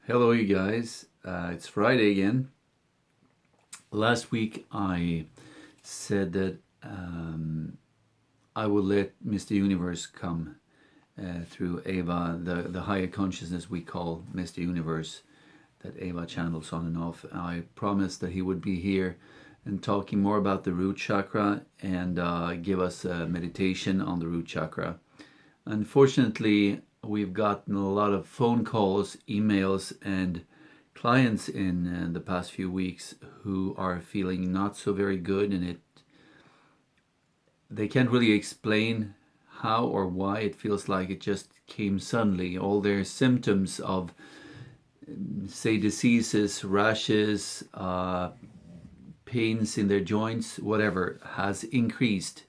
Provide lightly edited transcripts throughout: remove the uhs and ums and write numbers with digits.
Hello, you guys. It's Friday again. Last week I said that I would let Mr. Universe come through Eva, the higher consciousness we call Mr. Universe, that Eva channels on and off. I promised that he would be here and talking more about the root chakra and give us a meditation on the root chakra. Unfortunately, we've gotten a lot of phone calls, emails, and clients in the past few weeks who are feeling not so very good, and they can't really explain how or why. It feels like it just came suddenly. All their symptoms of, say, diseases, rashes, pains in their joints, whatever, has increased.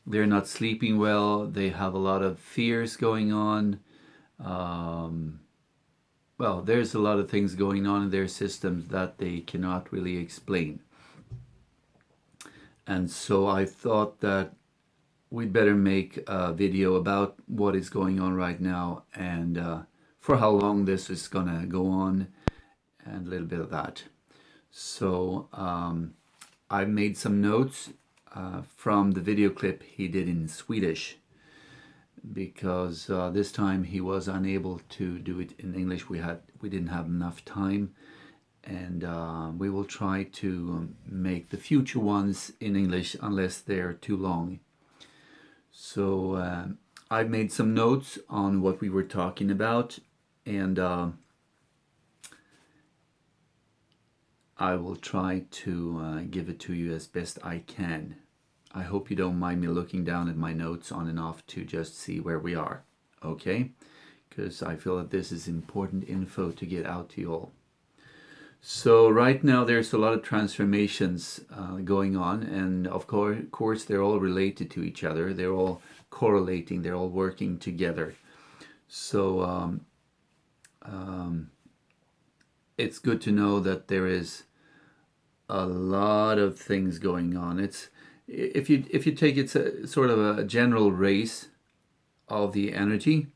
They're not sleeping well. They have a lot of fears going on. Well, there's a lot of things going on in their systems that they cannot really explain. And so I thought that we'd better make a video about what is going on right now and for how long this is gonna go on and a little bit of that. So I made some notes from the video clip he did in Swedish, because this time he was unable to do it in English. We didn't have enough time, and we will try to make the future ones in English unless they're too long. So I made some notes on what we were talking about, and I will try to give it to you as best I can. I hope you don't mind me looking down at my notes on and off to just see where we are, okay? Because I feel that this is important info to get out to you all. So right now there's a lot of transformations going on, and of course they're all related to each other. They're all correlating, they're all working together. So it's good to know that there is a lot of things going on. If you take it's a sort of a general race of the energy,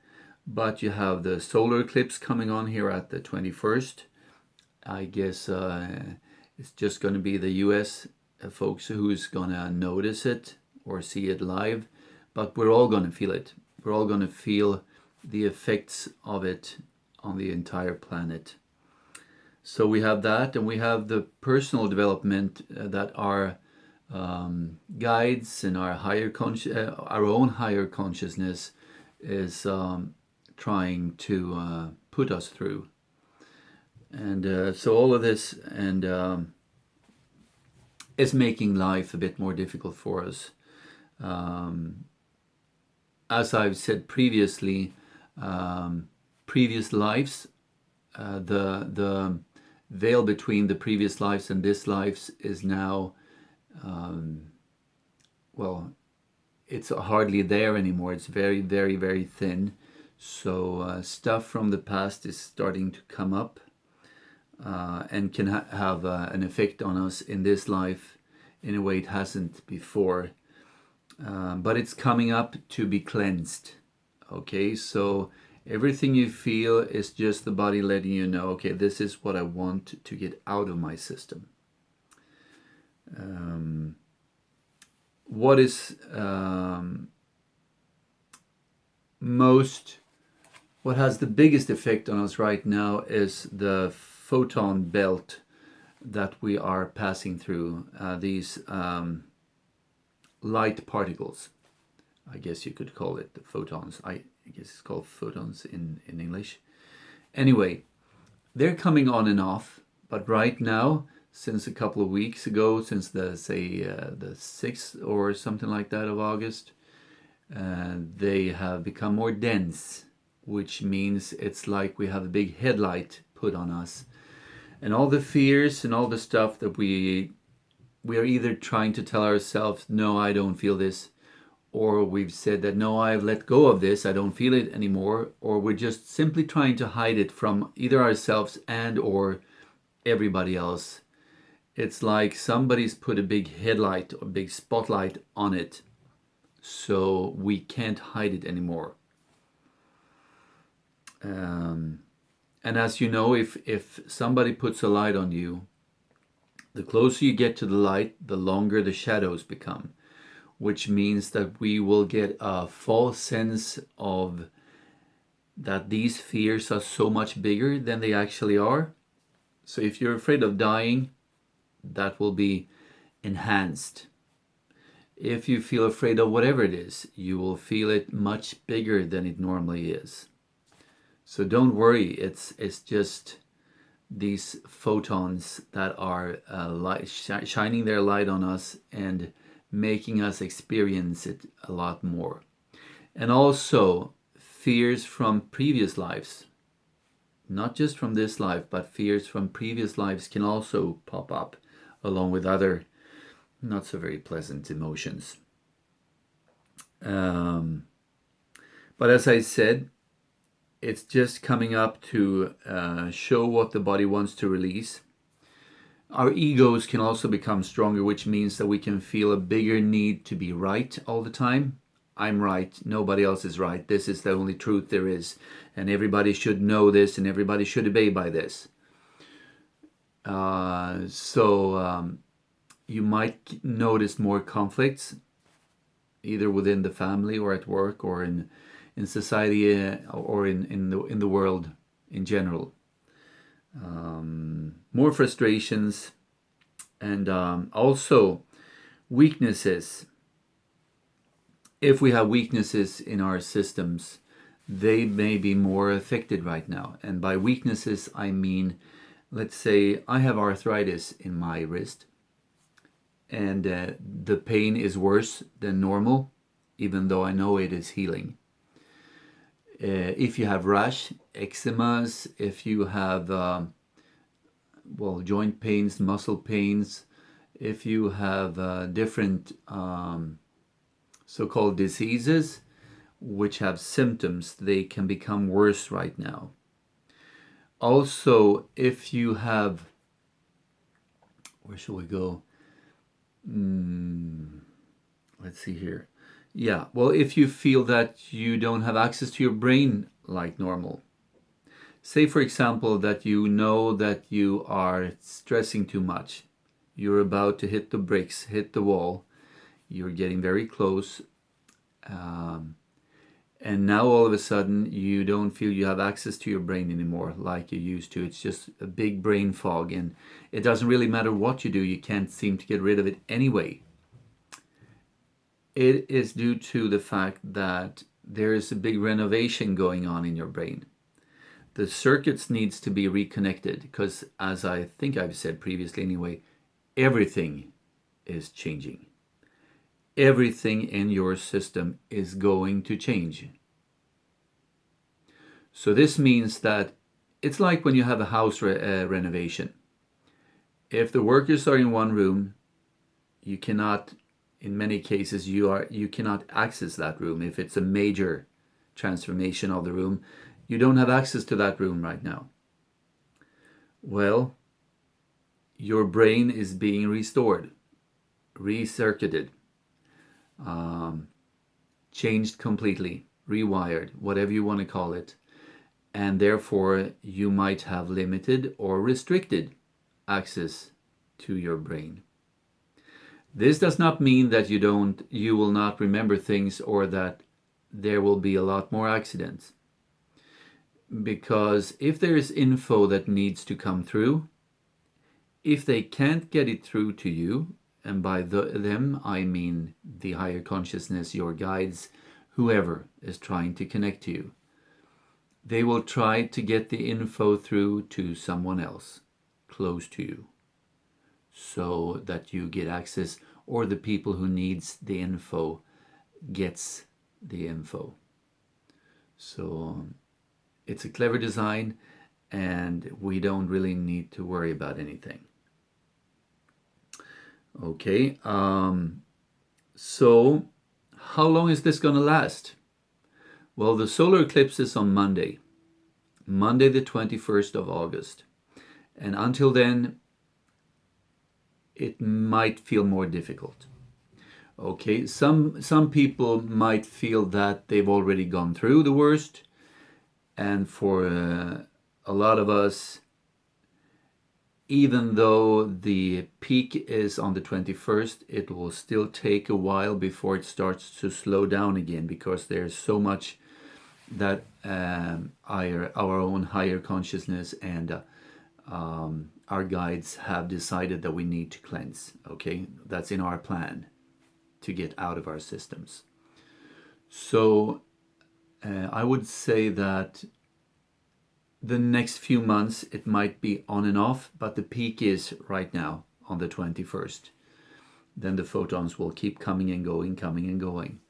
but you have the solar eclipse coming on here at the 21st. I guess it's just going to be the US folks who's going to notice it or see it live, but we're all going to feel it. We're all going to feel the effects of it on the entire planet. So we have that, and we have the personal development that our guides and our our own higher consciousness is trying to put us through. And so all of this and is making life a bit more difficult for us. As I've said previously, previous lives, the veil between the previous lives and this life is now, well, it's hardly there anymore. It's very, very, very thin. So stuff from the past is starting to come up and can have an effect on us in this life in a way it hasn't before. But it's coming up to be cleansed. Okay, so everything you feel is just the body letting you know, okay, this is what I want to get out of my system. What is what has the biggest effect on us right now is the photon belt that we are passing through, these light particles. I guess you could call it the photons. I guess it's called photons in English. Anyway, they're coming on and off, but right now, since a couple of weeks ago, since the 6th or something like that of August, they have become more dense, which means it's like we have a big headlight put on us. And all the fears and all the stuff that we are either trying to tell ourselves, no, I don't feel this, or we've said that, no, I've let go of this, I don't feel it anymore, or we're just simply trying to hide it from either ourselves and or everybody else. It's like somebody's put a big headlight or big spotlight on it, so we can't hide it anymore. And as you know, if somebody puts a light on you, the closer you get to the light, the longer the shadows become, which means that we will get a false sense of that these fears are so much bigger than they actually are. So if you're afraid of dying, that will be enhanced. If you feel afraid of whatever it is, you will feel it much bigger than it normally is. So don't worry, it's just these photons that are shining their light on us and making us experience it a lot more. And also fears from previous lives, not just from this life, but fears from previous lives can also pop up along with other not so very pleasant emotions. But as I said, it's just coming up to show what the body wants to release. Our egos can also become stronger, which means that we can feel a bigger need to be right all the time. I'm right, nobody else is right, this is the only truth there is, and everybody should know this and everybody should obey by this. You might notice more conflicts, either within the family or at work or in society or in the world in general. More frustrations and also weaknesses. If we have weaknesses in our systems, they may be more affected right now. And by weaknesses, I mean, let's say I have arthritis in my wrist, and the pain is worse than normal, even though I know it is healing. If you have rash, eczemas, if you have joint pains, muscle pains, if you have different so-called diseases which have symptoms, they can become worse right now. Also, if you have, where shall we go? Let's see here. Yeah, well, if you feel that you don't have access to your brain like normal. Say, for example, that you know that you are stressing too much. You're about to hit the bricks, hit the wall. You're getting very close. And now all of a sudden you don't feel you have access to your brain anymore like you used to. It's just a big brain fog, and it doesn't really matter what you do, you can't seem to get rid of it anyway. It is due to the fact that there is a big renovation going on in your brain. The circuits needs to be reconnected because, as I think I've said previously anyway, everything is changing. Everything in your system is going to change. So this means that it's like when you have a house renovation. If the workers are in one room, you cannot, in many cases, you cannot access that room. If it's a major transformation of the room, you don't have access to that room right now. Well, your brain is being restored, recircuited, changed completely, rewired, whatever you want to call it. And therefore, you might have limited or restricted access to your brain. This does not mean that you will not remember things or that there will be a lot more accidents. Because if there is info that needs to come through, if they can't get it through to you, and by them I mean the higher consciousness, your guides, whoever is trying to connect to you, they will try to get the info through to someone else close to you so that you get access, or the people who needs the info gets the info. So it's a clever design, and we don't really need to worry about anything. Okay, so how long is this going to last? Well, the solar eclipse is on Monday the 21st of August. And until then, it might feel more difficult. Okay, some people might feel that they've already gone through the worst. And for a a lot of us, even though the peak is on the 21st, it will still take a while before it starts to slow down again, because there's so much that our own higher consciousness and our guides have decided that we need to cleanse. Okay, that's in our plan to get out of our systems. So I would say that the next few months it might be on and off, but the peak is right now on the 21st. Then the photons will keep coming and going, coming and going.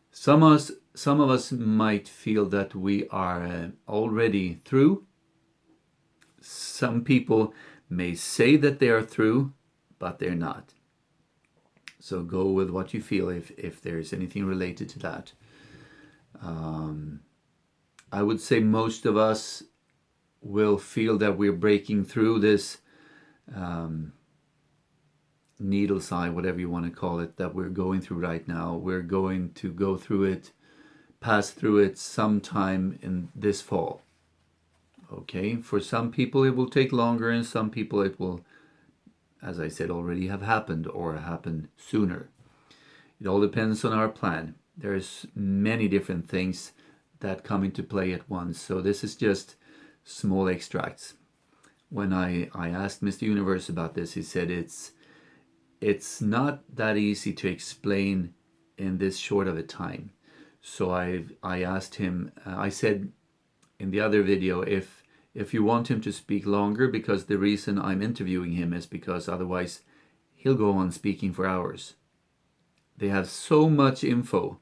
Some of us might feel that we are already through. Some people may say that they are through, but they're not. So go with what you feel if there's anything related to that. I would say most of us will feel that we're breaking through this needle's eye, whatever you want to call it, that we're going through right now. We're going to go through it, pass through it sometime in this fall. Okay, for some people it will take longer, and some people it will, as I said, already have happened or happen sooner. It all depends on our plan. There's many different things that come into play at once. So this is just small extracts. When I asked Mr. Universe about this, he said it's not that easy to explain in this short of a time. So I asked him, I said in the other video, if you want him to speak longer, because the reason I'm interviewing him is because otherwise he'll go on speaking for hours. They have so much info.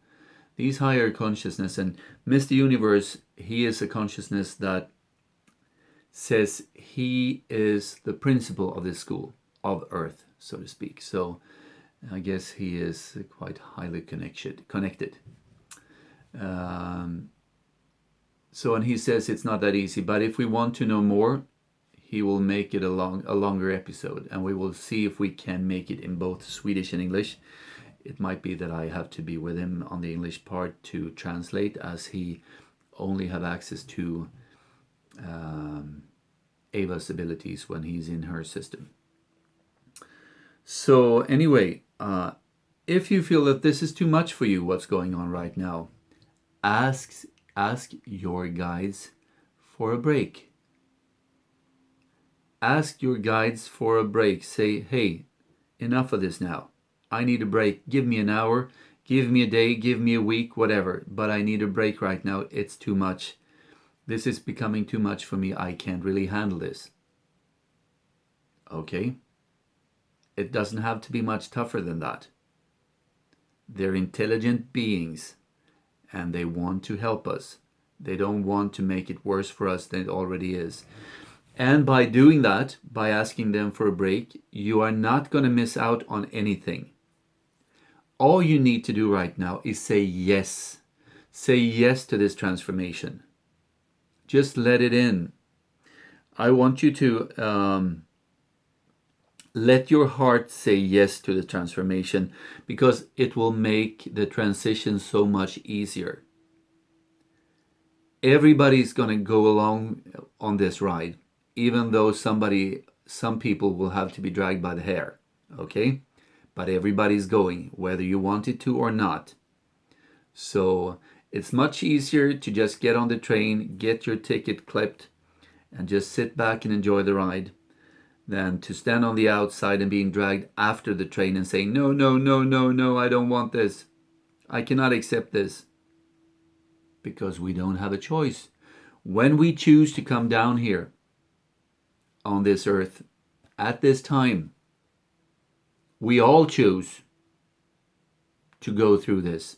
These higher consciousness, and Mr. Universe, he is a consciousness that says he is the principal of this school of Earth, so to speak. So I guess he is quite highly connected. So, and he says it's not that easy, but if we want to know more, he will make it a longer episode, and we will see if we can make it in both Swedish and English. It might be that I have to be with him on the English part to translate, as he only have access to Eva's abilities when he's in her system. So anyway, if you feel that this is too much for you, what's going on right now, ask your guides for a break. Ask your guides for a break. Say, hey, enough of this now. I need a break. Give me an hour, give me a day, give me a week, whatever. But I need a break right now. It's too much. This is becoming too much for me. I can't really handle this. Okay? It doesn't have to be much tougher than that. They're intelligent beings, and they want to help us. They don't want to make it worse for us than it already is. And by doing that, by asking them for a break, you are not going to miss out on anything. All you need to do right now is say yes. Say yes to this transformation. Just let it in. I want you to let your heart say yes to the transformation, because it will make the transition so much easier. Everybody's going to go along on this ride, even though some people will have to be dragged by the hair. Okay? But everybody's going, whether you want it to or not. So it's much easier to just get on the train, get your ticket clipped, and just sit back and enjoy the ride, than to stand on the outside and being dragged after the train and saying, no, I don't want this. I cannot accept this. Because we don't have a choice. When we choose to come down here on this earth at this time, we all choose to go through this.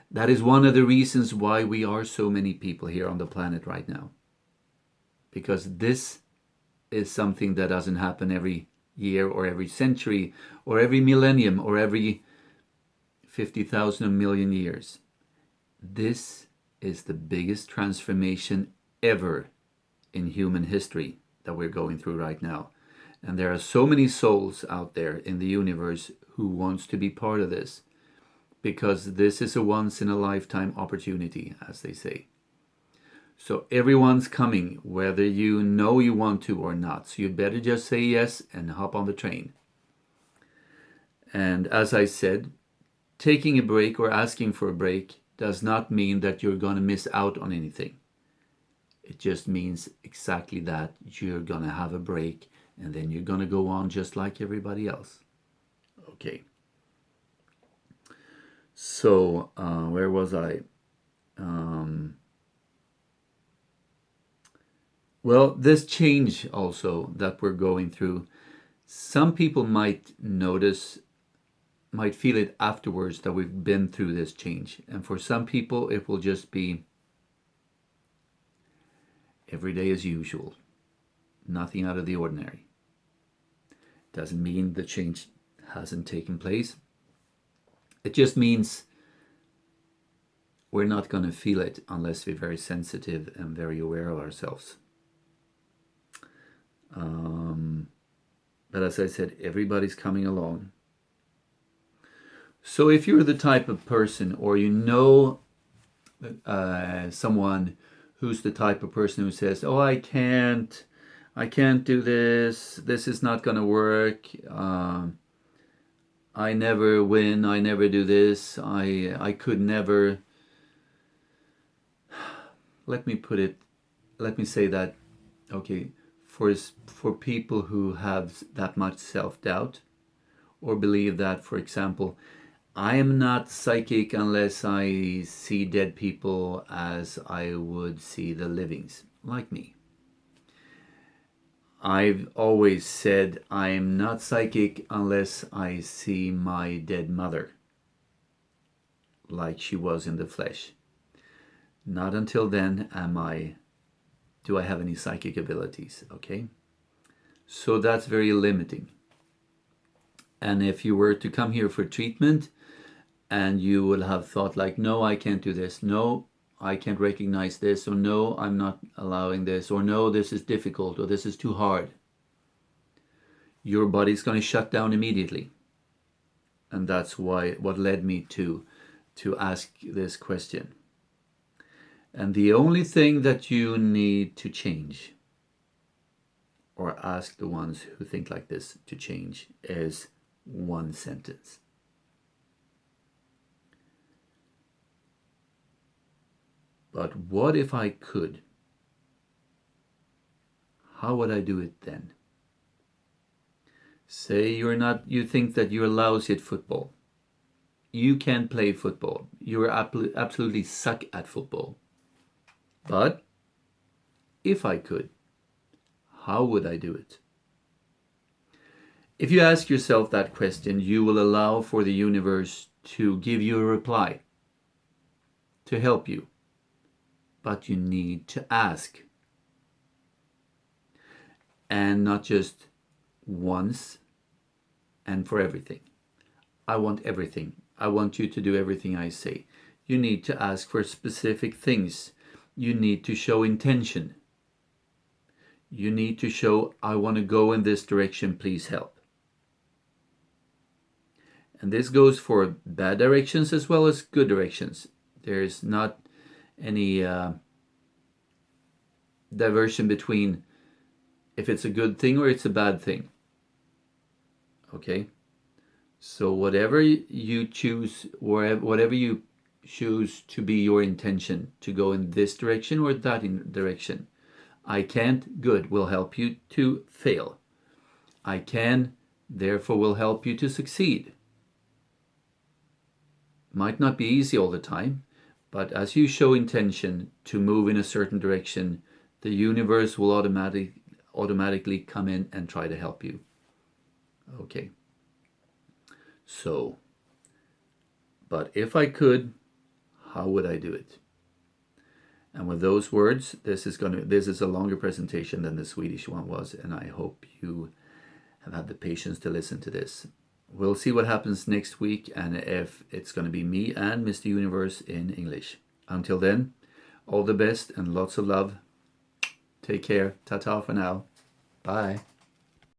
That is one of the reasons why we are so many people here on the planet right now. Because this is something that doesn't happen every year or every century or every millennium or every 50,000 million years. This is the biggest transformation ever in human history that we're going through right now. And there are so many souls out there in the universe who wants to be part of this, because this is a once in a lifetime opportunity, as they say. So everyone's coming, whether you know you want to or not. So you better just say yes and hop on the train. And as I said, taking a break or asking for a break does not mean that you're going to miss out on anything. It just means exactly that. You're going to have a break and then you're going to go on just like everybody else. Okay. So, where was I? Well, this change also that we're going through, some people might notice, might feel it afterwards that we've been through this change. And for some people, it will just be every day as usual. Nothing out of the ordinary. Doesn't mean the change hasn't taken place. It just means we're not going to feel it unless we're very sensitive and very aware of ourselves. But as I said, everybody's coming along. So if you're the type of person, or you know someone who's the type of person who says, oh, I can't do this is not going to work, I never win, I never do this, I could never, let me say that, okay, for people who have that much self-doubt, or believe that, for example, I am not psychic unless I see dead people as I would see the livings, like me. I've always said I am not psychic unless I see my dead mother, like she was in the flesh. Not until then do I have any psychic abilities, okay? So that's very limiting. And if you were to come here for treatment and you will have thought like, no, I can't do this, no, I can't recognize this, or no, I'm not allowing this, or no, this is difficult, or this is too hard, your body's going to shut down immediately. And that's what led me to ask this question. And the only thing that you need to change, or ask the ones who think like this to change, is one sentence. But what if I could? How would I do it then? Say you think that you're lousy at football. You can't play football. You're absolutely suck at football. But if I could, how would I do it? If you ask yourself that question, you will allow for the universe to give you a reply, to help you. But you need to ask. And not just once and for everything. I want everything. I want you to do everything I say. You need to ask for specific things. You need to show intention. You need to show, I want to go in this direction, please help. And this goes for bad directions as well as good directions. There's not any diversion between if it's a good thing or it's a bad thing. Okay? So whatever you choose, or whatever you choose to be your intention, to go in this direction or that direction. I can't, good, will help you to fail. I can, therefore will help you to succeed. Might not be easy all the time, but as you show intention to move in a certain direction, the universe will automatically come in and try to help you. Okay. So, but if I could, how would I do it? And with those words, this is a longer presentation than the Swedish one was, and I hope you have had the patience to listen to this. We'll see what happens next week, and if it's going to be me and Mr. Universe in English. Until then, all the best and lots of love. Take care. Ta-ta for now. Bye.